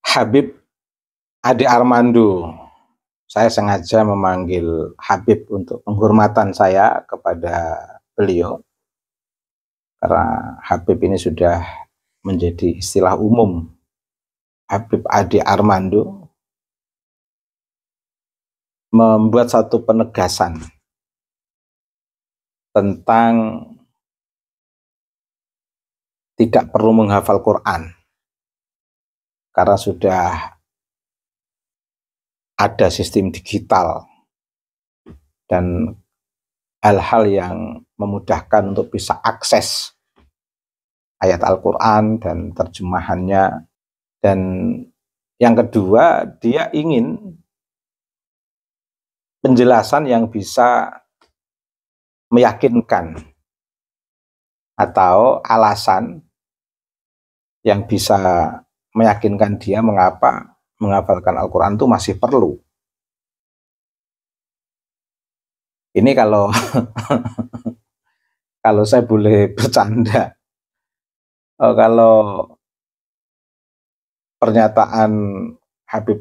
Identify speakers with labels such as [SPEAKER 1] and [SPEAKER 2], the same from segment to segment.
[SPEAKER 1] Habib Ade Armando. Saya sengaja memanggil Habib untuk penghormatan saya kepada beliau, karena Habib ini sudah menjadi istilah umum. Habib Ade Armando membuat satu penegasan tentang tidak perlu menghafal Quran, karena sudah ada sistem digital dan hal-hal yang memudahkan untuk bisa akses ayat Al-Quran dan terjemahannya. Dan yang kedua, dia ingin penjelasan yang bisa meyakinkan atau alasan yang bisa meyakinkan dia mengapa menghafalkan Al-Quran itu masih perlu. Ini kalau kalau saya boleh bercanda, kalau pernyataan Habib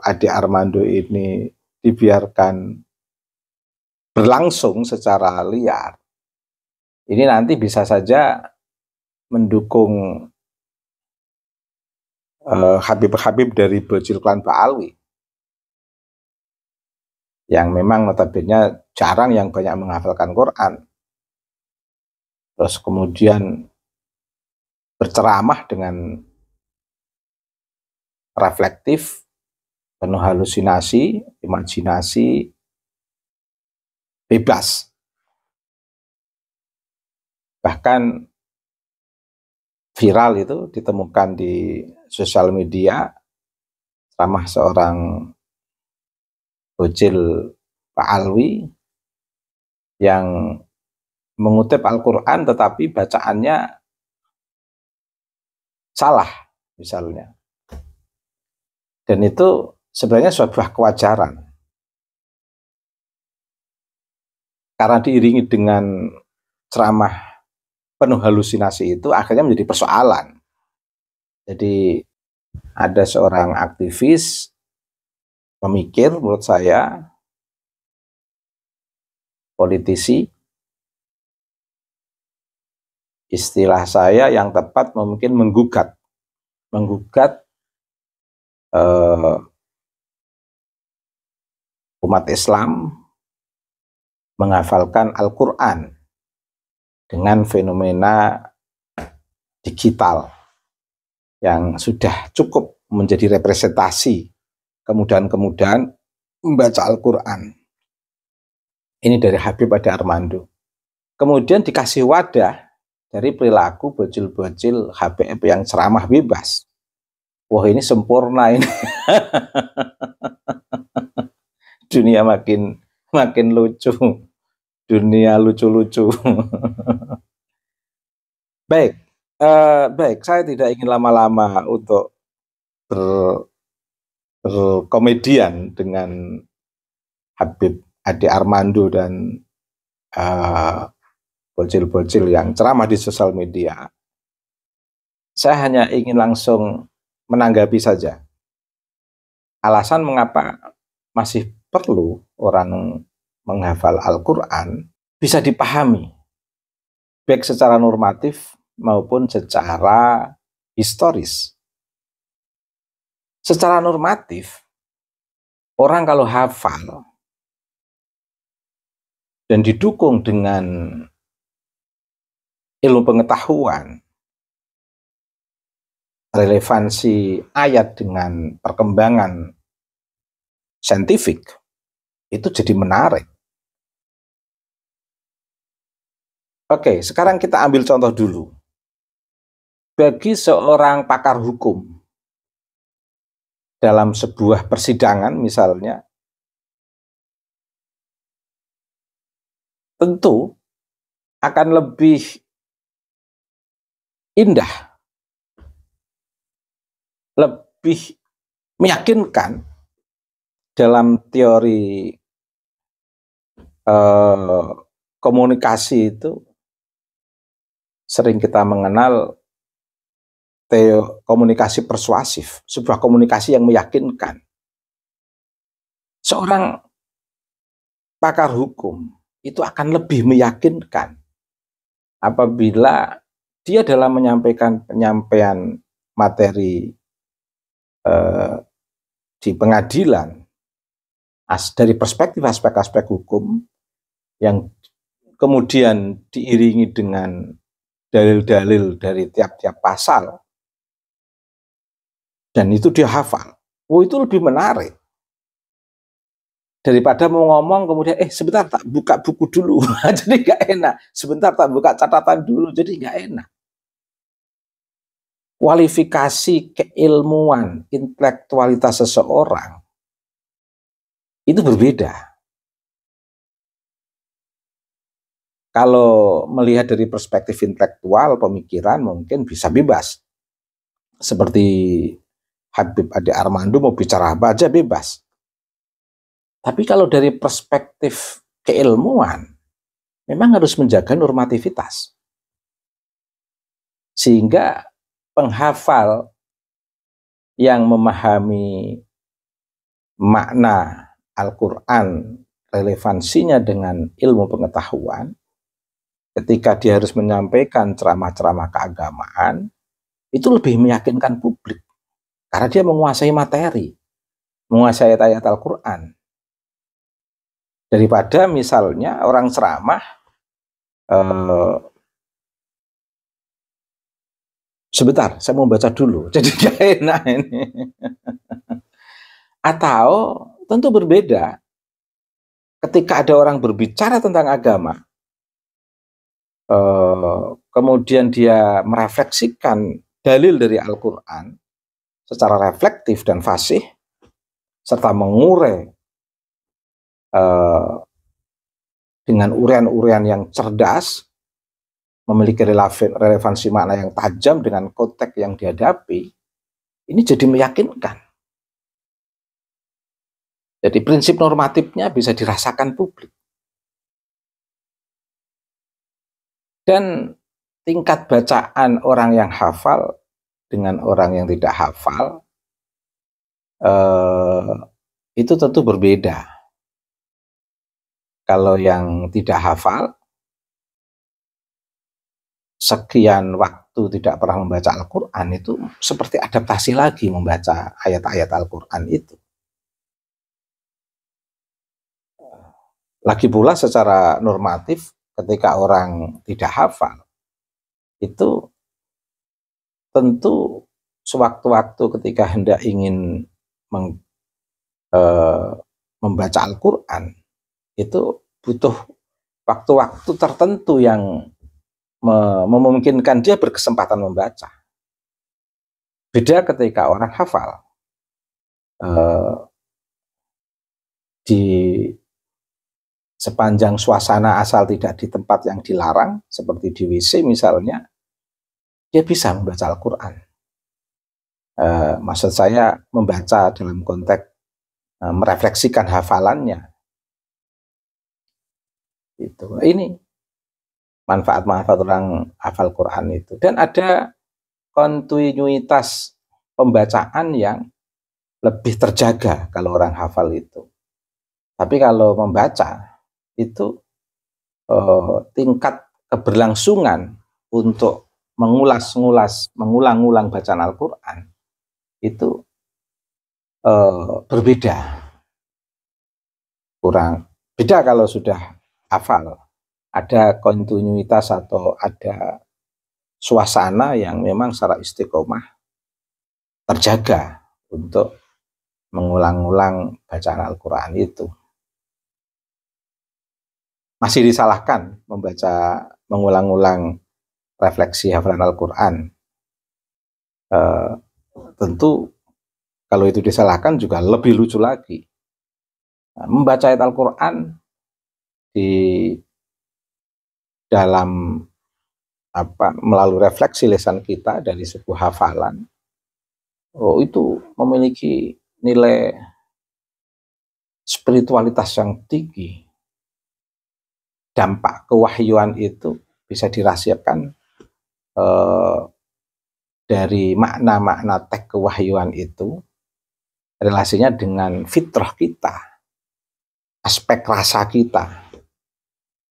[SPEAKER 1] Ade Armando ini dibiarkan berlangsung secara liar, ini nanti bisa saja mendukung Habib-Habib dari bocil klan Ba'alwi yang memang notabene jarang yang banyak menghafalkan Quran, terus kemudian berceramah dengan reflektif, penuh halusinasi, imajinasi, bebas. Bahkan viral itu ditemukan di sosial media ceramah seorang bocil Ba'alwi yang mengutip Al-Quran tetapi bacaannya salah misalnya. Dan itu sebenarnya sebuah kewajaran, karena diiringi dengan ceramah penuh halusinasi itu akhirnya menjadi persoalan. Jadi ada seorang aktivis pemikir, menurut saya politisi, istilah saya yang tepat mungkin menggugat umat Islam menghafalkan Al-Quran dengan fenomena digital yang sudah cukup menjadi representasi kemudahan-kemudahan membaca Al-Quran. Ini dari Habib Ade Armando. Kemudian dikasih wadah dari perilaku bocil-bocil HBF yang ceramah bebas. Wah, ini sempurna ini. Dunia makin lucu. Dunia lucu-lucu. Baik, saya tidak ingin lama-lama untuk berkomedian dengan Habib Ade Armando dan bocil-bocil yang ceramah di sosial media. Saya hanya ingin langsung menanggapi saja alasan mengapa masih perlu orang menghafal Al-Quran bisa dipahami baik secara normatif maupun secara historis. Secara normatif, orang kalau hafal dan didukung dengan ilmu pengetahuan, relevansi ayat dengan perkembangan saintifik, itu jadi menarik. Oke, sekarang kita ambil contoh dulu. Bagi seorang pakar hukum dalam sebuah persidangan misalnya, tentu akan lebih indah, lebih meyakinkan dalam teori komunikasi itu sering kita mengenal komunikasi persuasif, sebuah komunikasi yang meyakinkan. Seorang pakar hukum itu akan lebih meyakinkan apabila dia dalam menyampaikan penyampaian materi di pengadilan dari perspektif aspek-aspek hukum yang kemudian diiringi dengan dalil-dalil dari tiap-tiap pasal, dan itu dia hafal. Oh, itu lebih menarik daripada mau ngomong kemudian sebentar tak buka buku dulu. Jadi nggak enak. Sebentar tak buka catatan dulu, jadi nggak enak. Kualifikasi keilmuan, intelektualitas seseorang itu berbeda. Kalau melihat dari perspektif intelektual, pemikiran mungkin bisa bebas. Seperti Habib Ade Armando mau bicara apa aja bebas. Tapi kalau dari perspektif keilmuan, memang harus menjaga normativitas. Sehingga penghafal yang memahami makna Al-Quran, relevansinya dengan ilmu pengetahuan, ketika dia harus menyampaikan ceramah-ceramah keagamaan, itu lebih meyakinkan publik. Karena dia menguasai materi, menguasai ayat-ayat Al-Quran. Daripada misalnya orang ceramah, sebentar, saya mau baca dulu, jadi gak enak ini. Atau tentu berbeda, ketika ada orang berbicara tentang agama, kemudian dia merefleksikan dalil dari Al-Quran secara reflektif dan fasih, serta mengurai dengan urian-urian yang cerdas, memiliki relevansi makna yang tajam dengan konteks yang dihadapi, ini jadi meyakinkan. Jadi prinsip normatifnya bisa dirasakan publik. Dan tingkat bacaan orang yang hafal dengan orang yang tidak hafal itu tentu berbeda. Kalau yang tidak hafal, sekian waktu tidak pernah membaca Al-Quran, itu seperti adaptasi lagi membaca ayat-ayat Al-Quran itu. Lagi pula secara normatif, ketika orang tidak hafal, itu tentu sewaktu-waktu ketika hendak ingin membaca Al-Quran, itu butuh waktu-waktu tertentu yang memungkinkan dia berkesempatan membaca. Beda ketika orang hafal. Di sepanjang suasana asal tidak di tempat yang dilarang, seperti di WC misalnya, dia bisa membaca Al-Quran. Maksud saya membaca dalam konteks merefleksikan hafalannya. Itu. Ini manfaat-manfaat orang hafal Quran itu. Dan ada kontinuitas pembacaan yang lebih terjaga kalau orang hafal itu. Tapi kalau membaca itu tingkat keberlangsungan untuk mengulang-ulang bacaan Al-Quran itu berbeda. Kurang beda kalau sudah hafal. Ada kontinuitas atau ada suasana yang memang secara istiqomah terjaga untuk mengulang-ulang bacaan Al-Quran itu. Masih disalahkan mengulang-ulang refleksi hafalan Al-Quran. Tentu kalau itu disalahkan juga lebih lucu lagi. Membaca ayat Al-Quran di dalam melalui refleksi lisan kita dari sebuah hafalan, itu memiliki nilai spiritualitas yang tinggi. Dampak kewahyuan itu bisa dirahasiakan dari makna-makna teks kewahyuan itu, relasinya dengan fitrah kita, aspek rasa kita.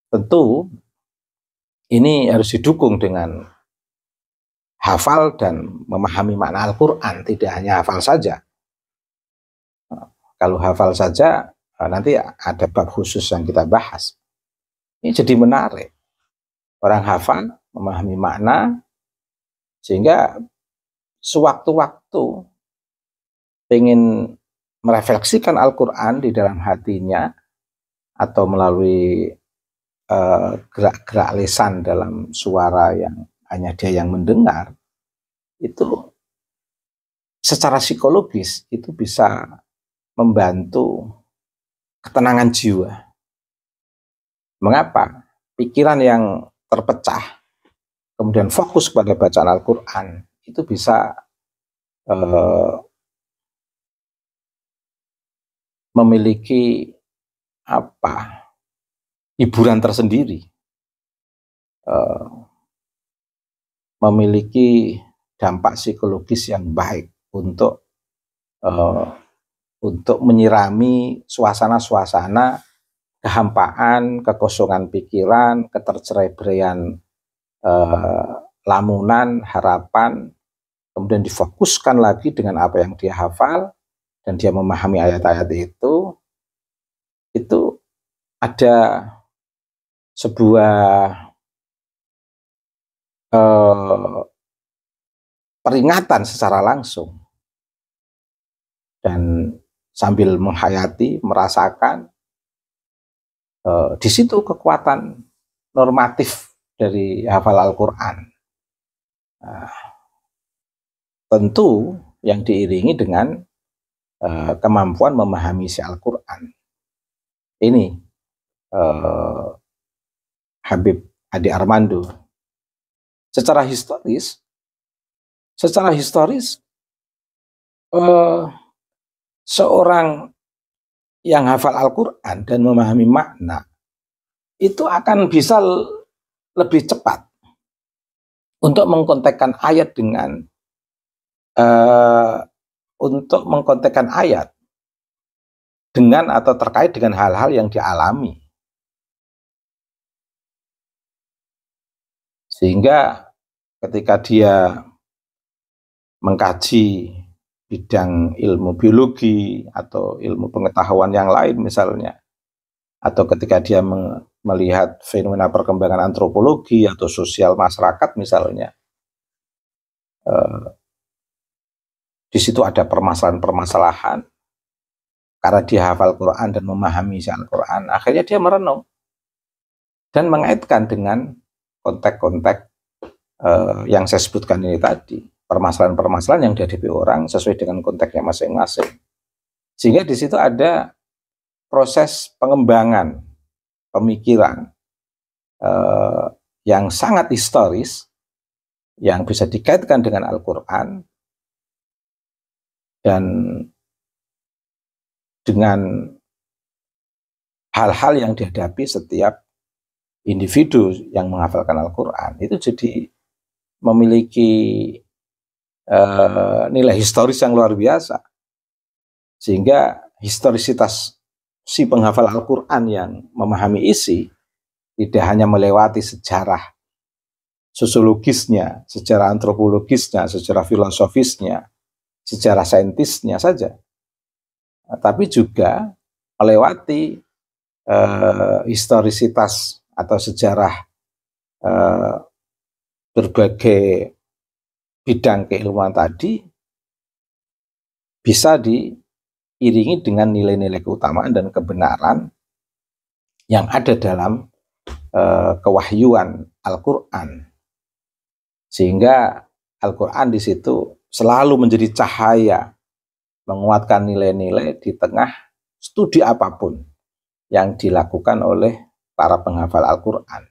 [SPEAKER 1] Tentu ini harus didukung dengan hafal dan memahami makna Al-Quran, tidak hanya hafal saja. Kalau hafal saja, nanti ada bab khusus yang kita bahas. Ini jadi menarik. Orang hafal, memahami makna, sehingga sewaktu-waktu ingin merefleksikan Al-Quran di dalam hatinya, atau melalui gerak-gerak lisan dalam suara yang hanya dia yang mendengar, itu secara psikologis itu bisa membantu ketenangan jiwa. Mengapa? Pikiran yang terpecah, kemudian fokus pada bacaan Al-Quran, itu bisa memiliki hiburan tersendiri, memiliki dampak psikologis yang baik untuk menyirami suasana-suasana kehampaan, kekosongan pikiran, keterceraian, lamunan, harapan, kemudian difokuskan lagi dengan apa yang dia hafal, dan dia memahami ayat-ayat itu ada sebuah peringatan secara langsung, dan sambil menghayati, merasakan, di situ kekuatan normatif dari hafal Al-Quran. Tentu yang diiringi dengan kemampuan memahami isi Al-Quran. Ini Habib Adi Armando. Secara historis seorang yang hafal Al-Quran dan memahami makna itu akan bisa lebih cepat untuk mengkontekkan ayat dengan dengan atau terkait dengan hal-hal yang dialami, sehingga ketika dia mengkaji bidang ilmu biologi atau ilmu pengetahuan yang lain misalnya, atau ketika dia melihat fenomena perkembangan antropologi atau sosial masyarakat misalnya, di situ ada permasalahan-permasalahan, karena dia hafal Quran dan memahami isi Al-Quran, akhirnya dia merenung dan mengaitkan dengan konteks-konteks yang saya sebutkan ini tadi, permasalahan-permasalahan yang dihadapi orang sesuai dengan konteksnya masing-masing. Sehingga di situ ada proses pengembangan pemikiran yang sangat historis, yang bisa dikaitkan dengan Al-Quran dan dengan hal-hal yang dihadapi setiap individu yang menghafalkan Al-Quran. Itu jadi memiliki nilai historis yang luar biasa, sehingga historisitas si penghafal Al-Quran yang memahami isi tidak hanya melewati sejarah sosiologisnya, sejarah antropologisnya, sejarah filosofisnya, sejarah saintisnya saja, tapi juga melewati historisitas atau sejarah berbagai bidang keilmuan tadi, bisa diiringi dengan nilai-nilai keutamaan dan kebenaran yang ada dalam kewahyuan Al-Quran, sehingga Al-Quran di situ selalu menjadi cahaya, menguatkan nilai-nilai di tengah studi apapun yang dilakukan oleh para penghafal Al-Quran.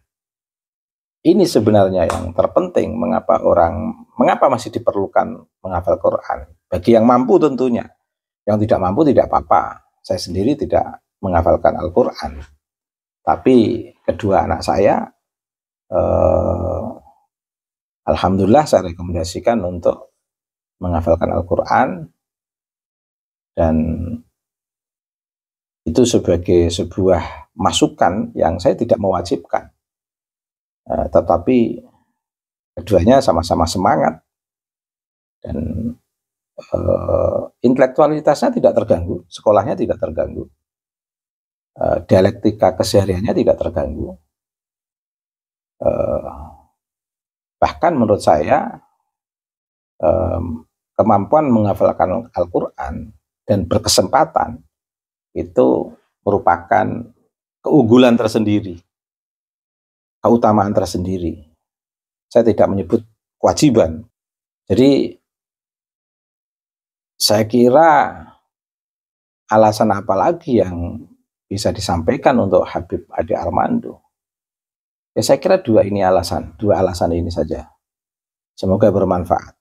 [SPEAKER 1] Ini sebenarnya yang terpenting, mengapa masih diperlukan menghafal Quran. Bagi yang mampu tentunya, yang tidak mampu tidak apa-apa. Saya sendiri tidak menghafalkan Al-Quran, tapi kedua anak saya Alhamdulillah saya rekomendasikan untuk menghafalkan Al-Quran, dan itu sebagai sebuah masukan yang saya tidak mewajibkan. Tetapi keduanya sama-sama semangat, dan intelektualitasnya tidak terganggu, sekolahnya tidak terganggu, dialektika kesehariannya tidak terganggu. Bahkan menurut saya kemampuan menghafalkan Al-Quran dan berkesempatan itu merupakan keunggulan tersendiri, keutamaan tersendiri. Saya tidak menyebut kewajiban. Jadi saya kira alasan apa lagi yang bisa disampaikan untuk Habib Ade Armando? Ya saya kira dua alasan ini saja. Semoga bermanfaat.